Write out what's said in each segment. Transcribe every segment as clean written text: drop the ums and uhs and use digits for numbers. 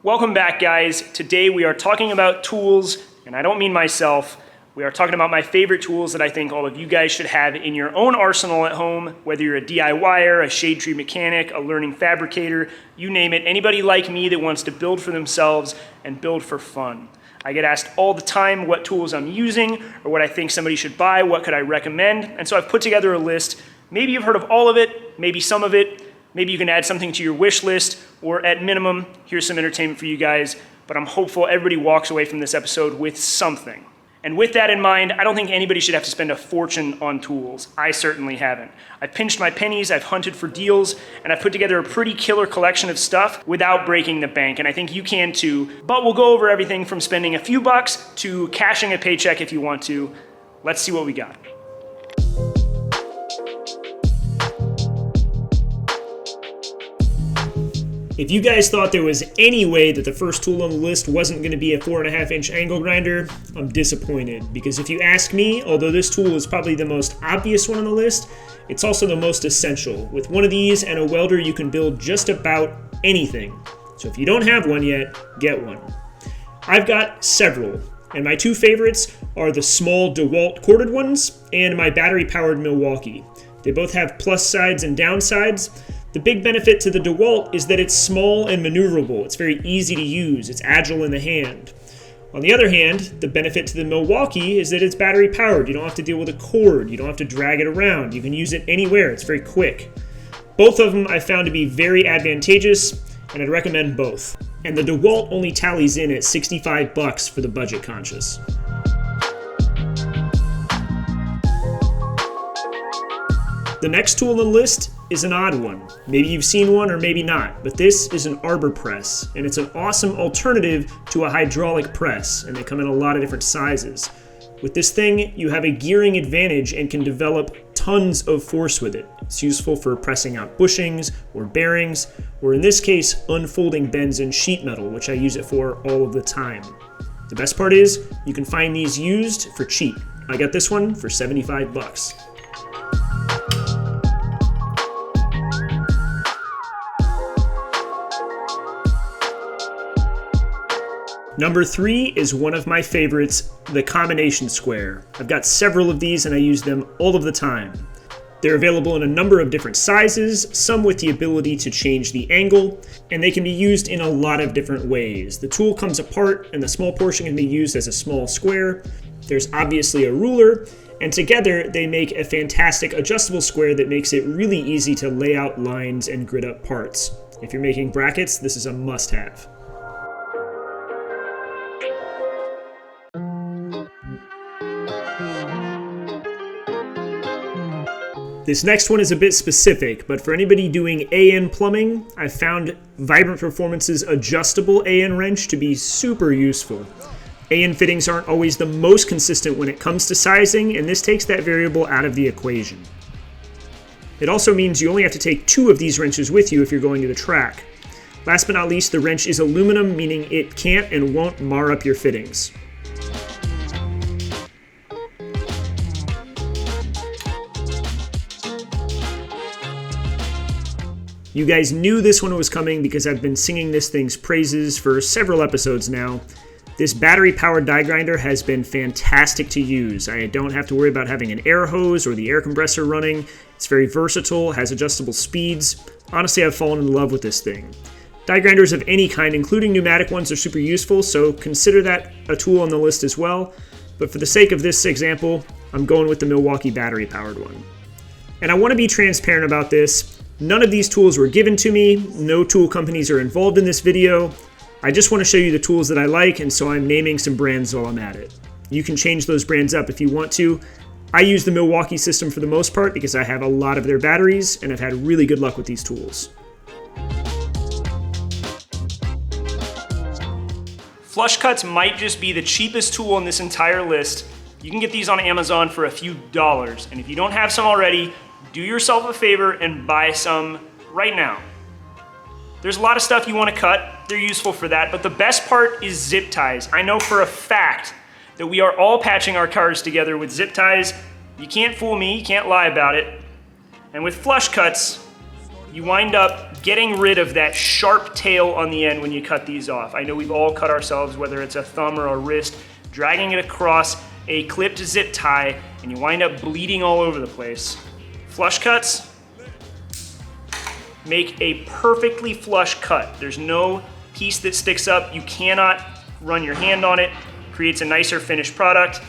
Welcome back, guys. Today we are talking about tools, and I don't mean myself. We are talking about my favorite tools that I think all of you guys should have in your own arsenal at home, whether you're a DIYer, a shade tree mechanic, a learning fabricator, you name it. Anybody like me that wants to build for themselves and build for fun. I get asked all the time what tools I'm using or what I think somebody should buy, what could I recommend, and so I've put together a list. Maybe you've heard of all of it, maybe some of it. Maybe you can add something to your wish list, or at minimum, here's some entertainment for you guys, but I'm hopeful everybody walks away from this episode with something. And with that in mind, I don't think anybody should have to spend a fortune on tools. I certainly haven't. I've pinched my pennies, I've hunted for deals, and I've put together a pretty killer collection of stuff without breaking the bank, and I think you can too. But we'll go over everything from spending a few bucks to cashing a paycheck if you want to. Let's see what we got. If you guys thought there was any way that the first tool on the list wasn't going to be a 4.5-inch angle grinder, I'm disappointed. Because if you ask me, although this tool is probably the most obvious one on the list, it's also the most essential. With one of these and a welder, you can build just about anything. So if you don't have one yet, get one. I've got several, and my two favorites are the small DeWalt corded ones and my battery-powered Milwaukee. They both have plus sides and downsides. The big benefit to the DeWalt is that it's small and maneuverable. It's very easy to use. It's agile in the hand. On the other hand, the benefit to the Milwaukee is that it's battery powered. You don't have to deal with a cord. You don't have to drag it around. You can use it anywhere. It's very quick. Both of them I've found to be very advantageous, and I'd recommend both. And the DeWalt only tallies in at 65 bucks for the budget conscious. The next tool on the list is an odd one. Maybe you've seen one or maybe not, but this is an Arbor Press, and it's an awesome alternative to a hydraulic press, and they come in a lot of different sizes. With this thing, you have a gearing advantage and can develop tons of force with it. It's useful for pressing out bushings or bearings, or in this case, unfolding bends in sheet metal, which I use it for all of the time. The best part is, you can find these used for cheap. I got this one for 75 bucks. Number 3 is one of my favorites, the combination square. I've got several of these and I use them all of the time. They're available in a number of different sizes, some with the ability to change the angle, and they can be used in a lot of different ways. The tool comes apart and the small portion can be used as a small square. There's obviously a ruler, and together they make a fantastic adjustable square that makes it really easy to lay out lines and grid up parts. If you're making brackets, this is a must-have. This next one is a bit specific, but for anybody doing AN plumbing, I've found Vibrant Performance's adjustable AN wrench to be super useful. AN fittings aren't always the most consistent when it comes to sizing, and this takes that variable out of the equation. It also means you only have to take 2 of these wrenches with you if you're going to the track. Last but not least, the wrench is aluminum, meaning it can't and won't mar up your fittings. You guys knew this one was coming because I've been singing this thing's praises for several episodes now. This battery-powered die grinder has been fantastic to use. I don't have to worry about having an air hose or the air compressor running. It's very versatile, has adjustable speeds. Honestly, I've fallen in love with this thing. Die grinders of any kind, including pneumatic ones, are super useful, so consider that a tool on the list as well. But for the sake of this example, I'm going with the Milwaukee battery-powered one. And I want to be transparent about this. None of these tools were given to me. No tool companies are involved in this video. I just want to show you the tools that I like, and so I'm naming some brands while I'm at it. You can change those brands up if you want to. I use the Milwaukee system for the most part because I have a lot of their batteries, and I've had really good luck with these tools. Flush cuts might just be the cheapest tool on this entire list. You can get these on Amazon for a few dollars, and if you don't have some already, do yourself a favor and buy some right now. There's a lot of stuff you want to cut. They're useful for that, but the best part is zip ties. I know for a fact that we are all patching our cars together with zip ties. You can't fool me, you can't lie about it. And with flush cuts, you wind up getting rid of that sharp tail on the end when you cut these off. I know we've all cut ourselves, whether it's a thumb or a wrist, dragging it across a clipped zip tie, and you wind up bleeding all over the place. Flush cuts make a perfectly flush cut. There's no piece that sticks up. You cannot run your hand on it. Creates a nicer finished product.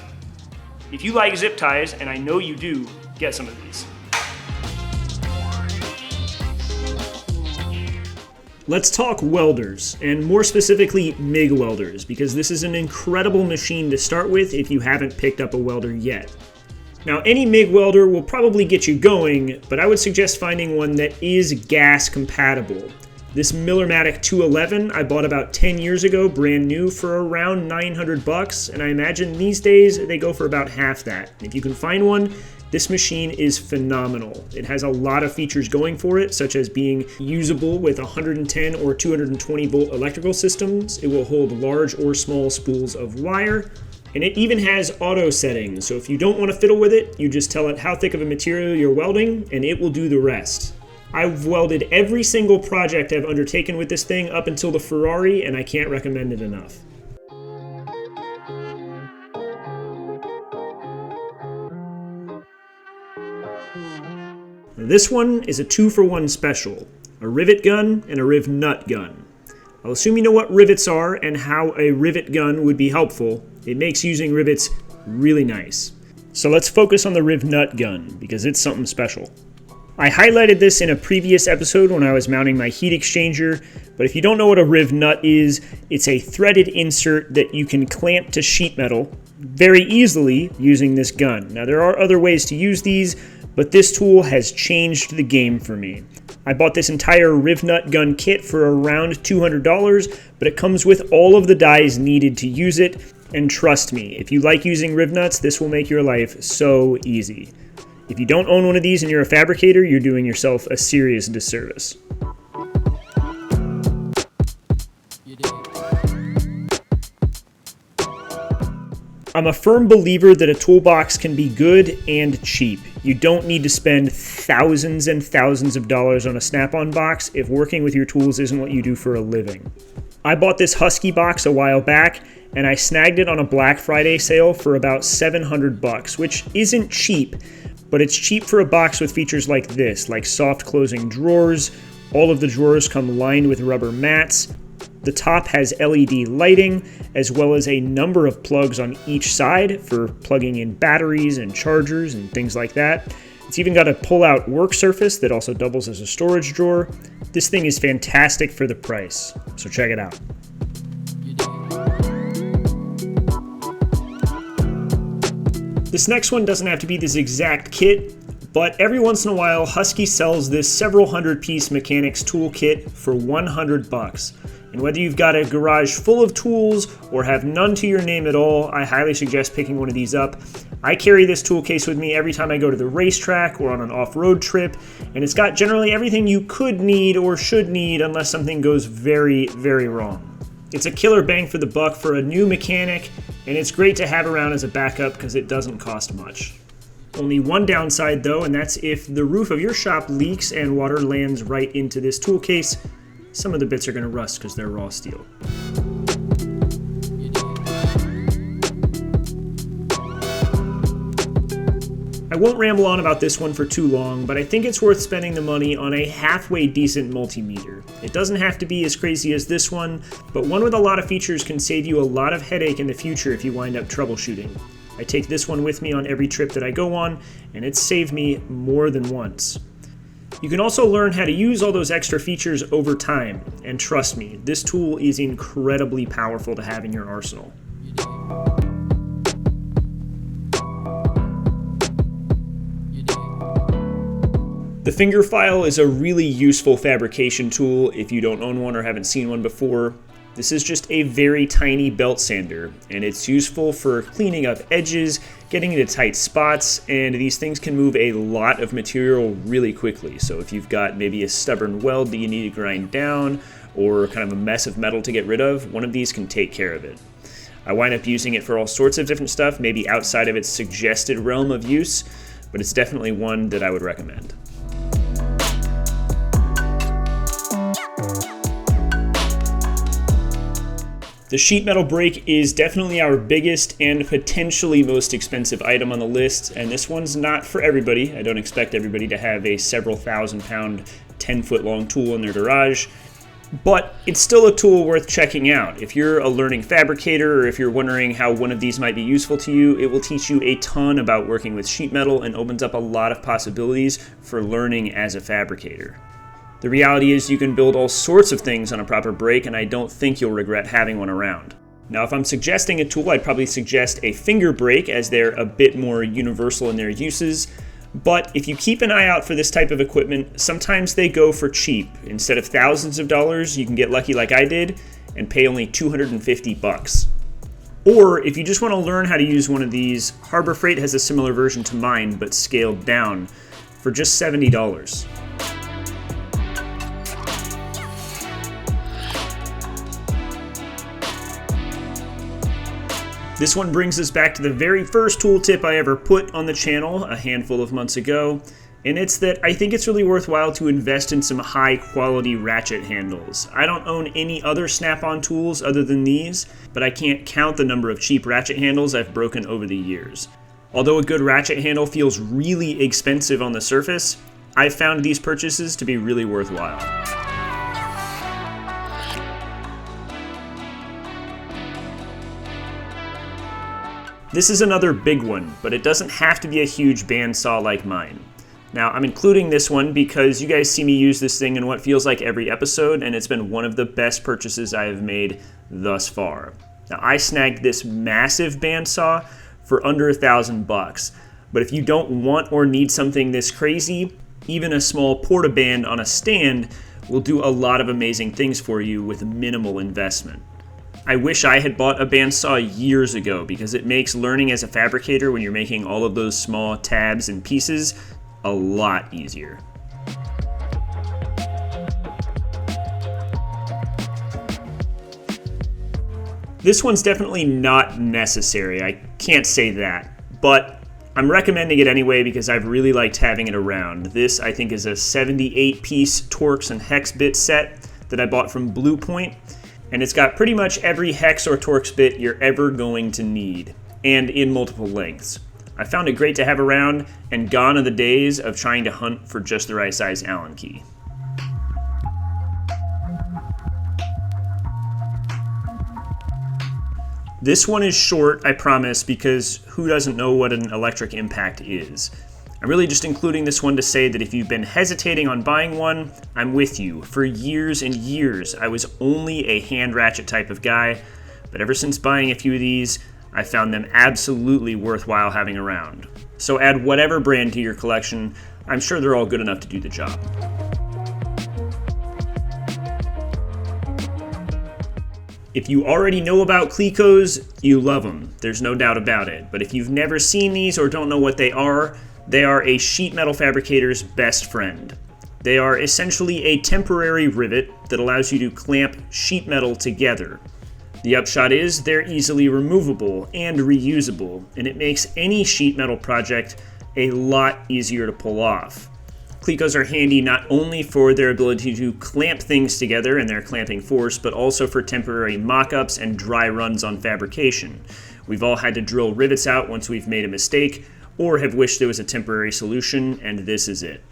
If you like zip ties, and I know you do, get some of these. Let's talk welders, and more specifically MIG welders, because this is an incredible machine to start with if you haven't picked up a welder yet. Now, any MIG welder will probably get you going, but I would suggest finding one that is gas compatible. This Millermatic 211 I bought about 10 years ago, brand new, for around $900, and I imagine these days they go for about half that. If you can find one, this machine is phenomenal. It has a lot of features going for it, such as being usable with 110 or 220 volt electrical systems. It will hold large or small spools of wire, and it even has auto settings. So if you don't want to fiddle with it, you just tell it how thick of a material you're welding, and it will do the rest. I've welded every single project I've undertaken with this thing up until the Ferrari, and I can't recommend it enough. This one is a 2-for-1 special, a rivet gun and a Rivnut gun. I'll assume you know what rivets are and how a rivet gun would be helpful. It makes using rivets really nice. So let's focus on the Rivnut gun, because it's something special. I highlighted this in a previous episode when I was mounting my heat exchanger, but if you don't know what a Rivnut is, it's a threaded insert that you can clamp to sheet metal very easily using this gun. Now, there are other ways to use these, but this tool has changed the game for me. I bought this entire Rivnut gun kit for around $200, but it comes with all of the dies needed to use it, and trust me, if you like using Rivnuts, this will make your life so easy. If you don't own one of these and you're a fabricator, you're doing yourself a serious disservice. I'm a firm believer that a toolbox can be good and cheap. You don't need to spend thousands and thousands of dollars on a Snap-on box if working with your tools isn't what you do for a living. I bought this Husky box a while back, and I snagged it on a Black Friday sale for about $700, which isn't cheap, but it's cheap for a box with features like this, like soft closing drawers. All of the drawers come lined with rubber mats. The top has LED lighting, as well as a number of plugs on each side for plugging in batteries and chargers and things like that. It's even got a pull-out work surface that also doubles as a storage drawer. This thing is fantastic for the price, so check it out. This next one doesn't have to be this exact kit, but every once in a while, Husky sells this several hundred-piece mechanics toolkit for $100. And whether you've got a garage full of tools or have none to your name at all, I highly suggest picking one of these up. I carry this tool case with me every time I go to the racetrack or on an off-road trip, and it's got generally everything you could need or should need unless something goes very, very wrong. It's a killer bang for the buck for a new mechanic, and it's great to have around as a backup because it doesn't cost much. Only one downside though, and that's if the roof of your shop leaks and water lands right into this tool case, some of the bits are going to rust because they're raw steel. I won't ramble on about this one for too long, but I think it's worth spending the money on a halfway decent multimeter. It doesn't have to be as crazy as this one, but one with a lot of features can save you a lot of headache in the future if you wind up troubleshooting. I take this one with me on every trip that I go on, and it's saved me more than once. You can also learn how to use all those extra features over time, and trust me, this tool is incredibly powerful to have in your arsenal. The finger file is a really useful fabrication tool if you don't own one or haven't seen one before. This is just a very tiny belt sander, and it's useful for cleaning up edges, getting into tight spots, and these things can move a lot of material really quickly. So if you've got maybe a stubborn weld that you need to grind down, or kind of a mess of metal to get rid of, one of these can take care of it. I wind up using it for all sorts of different stuff, maybe outside of its suggested realm of use, but it's definitely one that I would recommend. The sheet metal brake is definitely our biggest and potentially most expensive item on the list, and this one's not for everybody. I don't expect everybody to have a several thousand-pound, 10-foot long tool in their garage, but it's still a tool worth checking out. If you're a learning fabricator, or if you're wondering how one of these might be useful to you, it will teach you a ton about working with sheet metal and opens up a lot of possibilities for learning as a fabricator. The reality is you can build all sorts of things on a proper brake, and I don't think you'll regret having one around. Now, if I'm suggesting a tool, I'd probably suggest a finger brake, as they're a bit more universal in their uses. But if you keep an eye out for this type of equipment, sometimes they go for cheap. Instead of thousands of dollars, you can get lucky like I did and pay only $250. Or if you just want to learn how to use one of these, Harbor Freight has a similar version to mine, but scaled down for just $70. This one brings us back to the very first tool tip I ever put on the channel a handful of months ago, and it's that I think it's really worthwhile to invest in some high quality ratchet handles. I don't own any other snap-on tools other than these, but I can't count the number of cheap ratchet handles I've broken over the years. Although a good ratchet handle feels really expensive on the surface, I've found these purchases to be really worthwhile. This is another big one, but it doesn't have to be a huge bandsaw like mine. Now, I'm including this one because you guys see me use this thing in what feels like every episode, and it's been one of the best purchases I have made thus far. Now, I snagged this massive bandsaw for under $1,000, but if you don't want or need something this crazy, even a small portaband on a stand will do a lot of amazing things for you with minimal investment. I wish I had bought a bandsaw years ago because it makes learning as a fabricator when you're making all of those small tabs and pieces a lot easier. This one's definitely not necessary, I can't say that, but I'm recommending it anyway because I've really liked having it around. This, I think, is a 78-piece Torx and Hex bit set that I bought from Blue Point. And it's got pretty much every hex or Torx bit you're ever going to need, and in multiple lengths. I found it great to have around, and gone are the days of trying to hunt for just the right size Allen key. This one is short, I promise, because who doesn't know what an electric impact is? I'm really just including this one to say that if you've been hesitating on buying one, I'm with you. For years and years, I was only a hand ratchet type of guy, but ever since buying a few of these, I found them absolutely worthwhile having around. So add whatever brand to your collection, I'm sure they're all good enough to do the job. If you already know about Clecos, you love them. There's no doubt about it. But if you've never seen these or don't know what they are a sheet metal fabricator's best friend. They are essentially a temporary rivet that allows you to clamp sheet metal together. The upshot is they're easily removable and reusable, and it makes any sheet metal project a lot easier to pull off. Clecos are handy not only for their ability to clamp things together and their clamping force, but also for temporary mock-ups and dry runs on fabrication. We've all had to drill rivets out once we've made a mistake, or have wished there was a temporary solution, and this is it.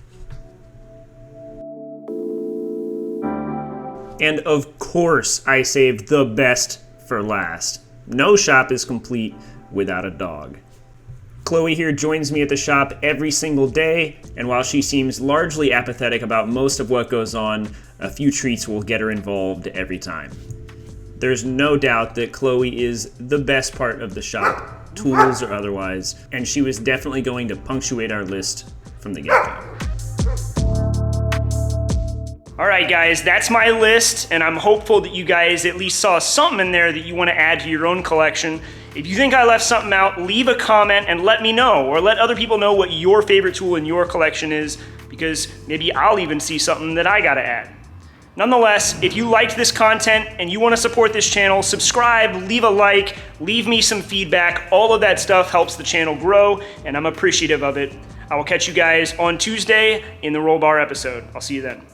And of course, I saved the best for last. No shop is complete without a dog. Chloe here joins me at the shop every single day, and while she seems largely apathetic about most of what goes on, a few treats will get her involved every time. There's no doubt that Chloe is the best part of the shop, tools or otherwise, and she was definitely going to punctuate our list from the get-go. All right, guys, that's my list, and I'm hopeful that you guys at least saw something in there that you want to add to your own collection. If you think I left something out, leave a comment and let me know, or let other people know what your favorite tool in your collection is, because maybe I'll even see something that I gotta add. Nonetheless, if you liked this content and you want to support this channel, subscribe, leave a like, leave me some feedback. All of that stuff helps the channel grow, and I'm appreciative of it. I will catch you guys on Tuesday in the Roll Bar episode. I'll see you then.